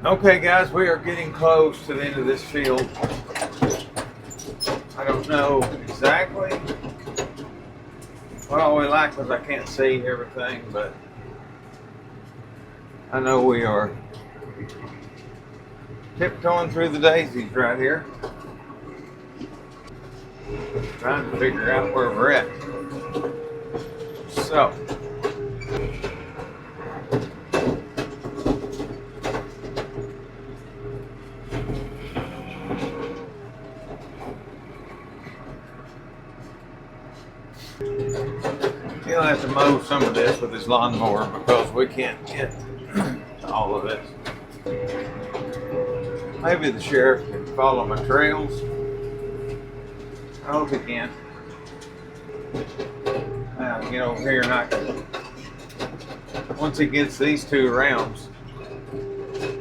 Okay guys, we are getting close to the end of this field. I don't know exactly what all we like because I can't see everything, but I know we are tiptoeing through the daisies right here, trying to figure out where we're at. So, he'll have to mow some of this with his lawnmower because we can't get to all of this. Maybe the sheriff can follow my trails. I hope he can. Now, get over here and I can, once he gets these 2 rounds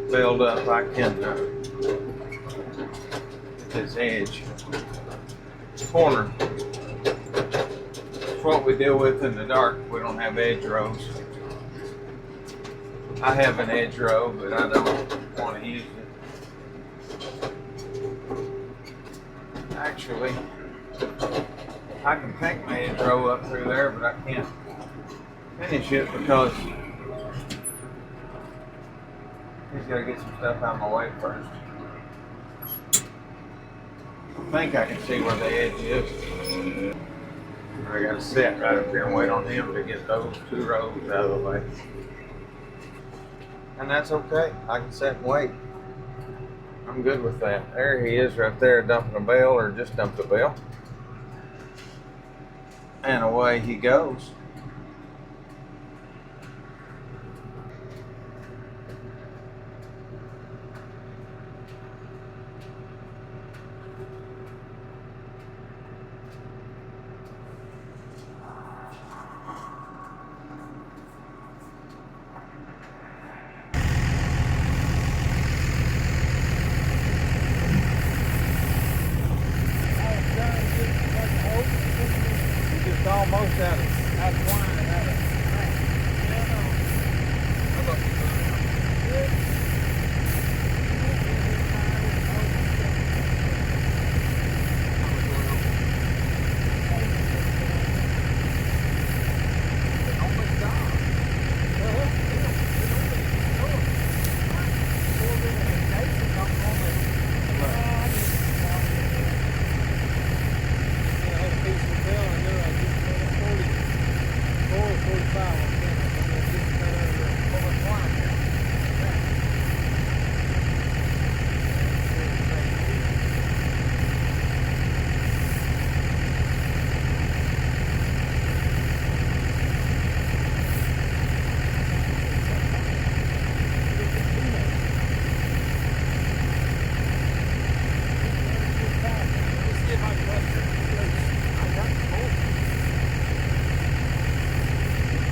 filled up, I can get this edge corner. It's what we deal with in the dark. We don't have edge rows. I have an edge row, but I don't want to use it. Actually, I can take my edge row up through there, but I can't finish it because he's got to get some stuff out of my way first. I think I can see where the edge is. I got to sit right up here and wait on him to get those 2 rows out of the way. And that's okay. I can sit and wait. I'm good with that. There he is right there dumping a bale, or just dumped a bale. And away he goes. Almost out of wine and out of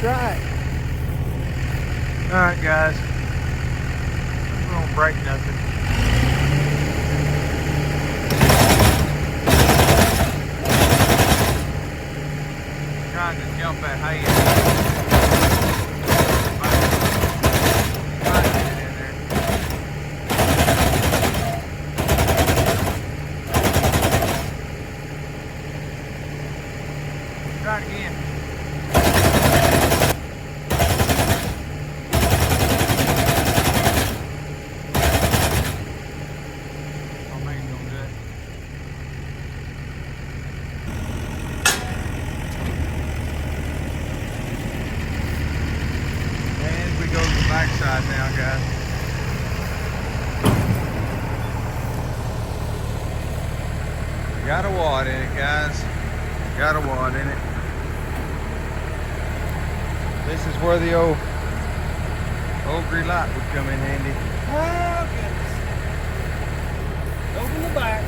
Right. Alright guys, we won't break nothing. Trying to jump that hay. Trying to get it in there. Try it again. Backside now, guys. Got a wad in it, guys. Got a wad in it. This is where the old Okie light would come in handy. Oh goodness. Open the back.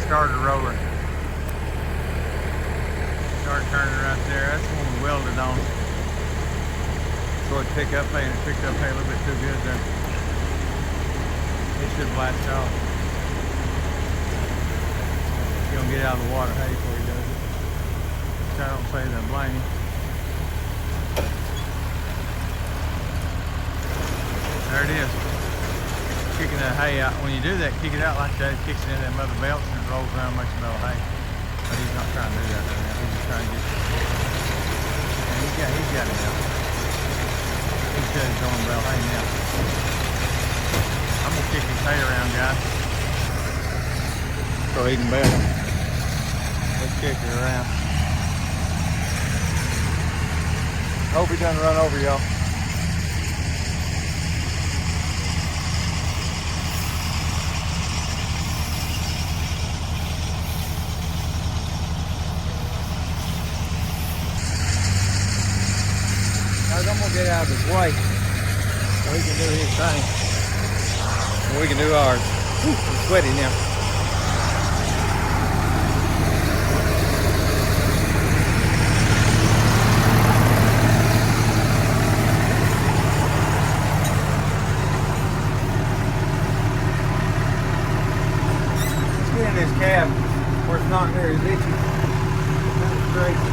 started rolling. Started turning right there. That's the one we welded on. So it picked up hay, and it picked up hay a little bit too good there. It should blast off. He's gonna get out of the water hay before he does it. So I don't say that blame him. There it is. Kicking that hay out. When you do that, kick it out like that, it kicks it in that mother belts and it rolls around and makes a bale of hay. But he's not trying to do that right now. He's just trying to get it. And he's got it now. He said he's going to bale hay now. I'm gonna kick his hay around, guys. So he can bale it. Let's kick it around. Hope he doesn't run over y'all. I'm gonna get out of his way so he can do his thing. And we can do ours. Whew, I'm sweaty now. Let's get in this cab where it's not near as itchy. That's crazy.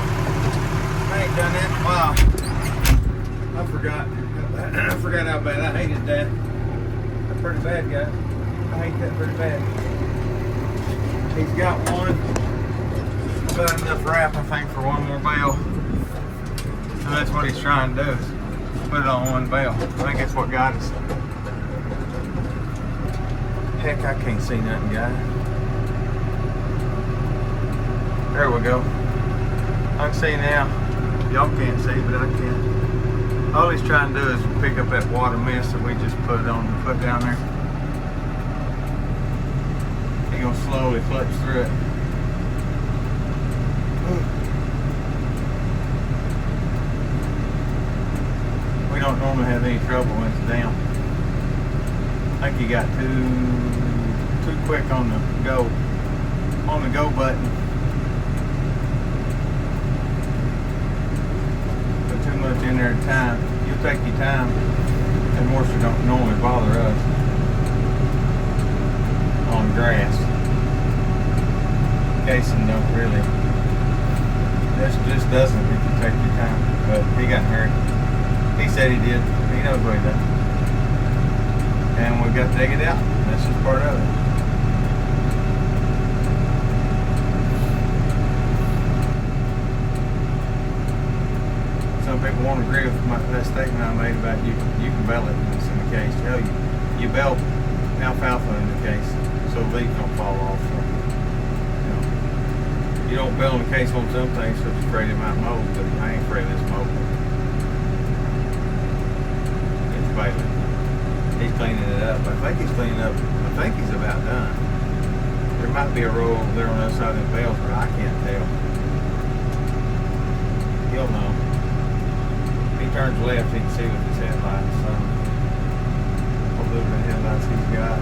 I ain't done that in a while. I forgot. I forgot how bad I hated that. That's pretty bad, guys. I hate that pretty bad. He's got one. About enough wrap, I think, for one more bale. So that's what he's trying to do, is put it on one bale. I think that's what got us. Heck, I can't see nothing, guys. There we go. I can see now. Y'all can't see, but I can. All he's trying to do is pick up that water mist that we just put down there. He's gonna slowly clutch through it. We don't normally have any trouble when it's down. I think he got too quick on the go button. Too much in there at a time. You'll take your time, and moisture don't normally bother us on grass. Casing don't really. This just doesn't if you take your time. But he got hurt. He said he did. He knows what he done. And we got to take it out. That's just part of it. Some people won't agree with that statement I made about you can bale it in the case. Hell, you bale alfalfa in the case so the leaves don't fall off. So, you don't bale in the case on some things so it's afraid it might mold, but I ain't afraid of this mold. It's Baling. He's cleaning it up. I think he's cleaning up. I think he's about done. There might be a row over there on the other side of the bales, but I can't tell. He'll know. He turns left, he can see with his headlights. So, what little bit of headlights he's got.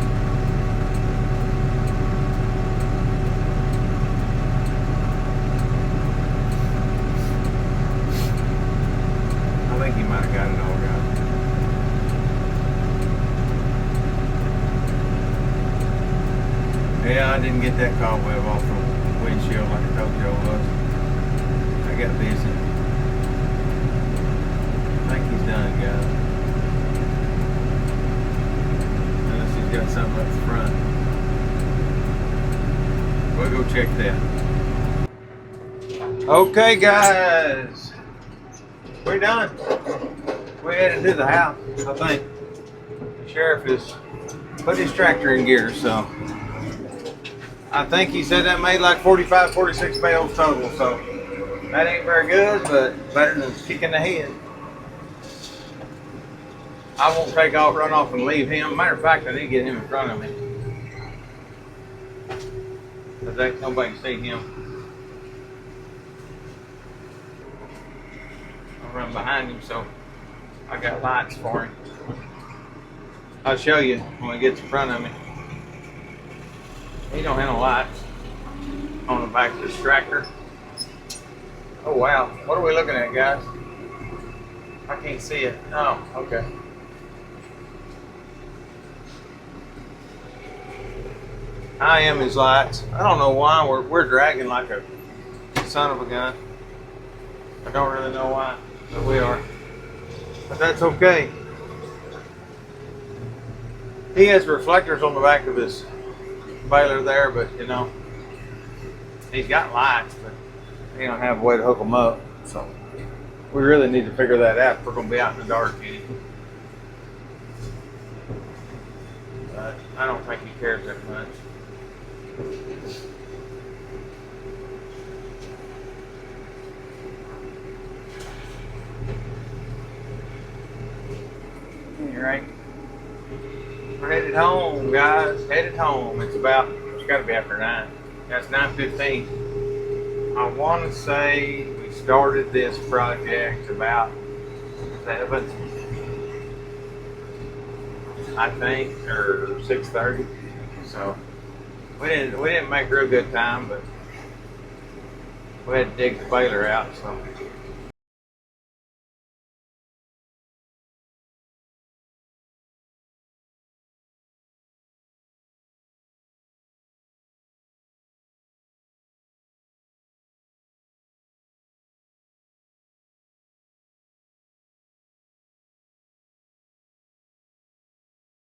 I think he might have got it all right. Yeah, I didn't get that cobweb off the windshield like I told you I was. I got busy. I think he's done, guys. Unless he's got something up front. We'll go check that. Okay, guys. We're done. We're headed to the house, I think. The sheriff has put his tractor in gear, so. I think he said that made like 45, 46 bales total, so. That ain't very good, but better than kicking the head. I won't take off, run off and leave him. Matter of fact, I need to get him in front of me. Because nobody can see him. I'll run behind him, so I got lights for him. I'll show you when he gets in front of me. He don't have no lights. back of this tractor. Oh wow, what are we looking at, guys? I can't see it. Oh, okay. I am his lights. I don't know why we're dragging like a son of a gun. I don't really know why, but we are. But that's okay. He has reflectors on the back of his baler there, but you know, he's got lights, but he don't have a way to hook them up. So we really need to figure that out if we're going to be out in the dark any. But I don't think he cares that much. All right. We're headed home, guys. Headed home. It's got to be after 9. That's 9:15. I want to say we started this project about 7, I think, or 6:30. So we didn't make real good time, but we had to dig the baler out. So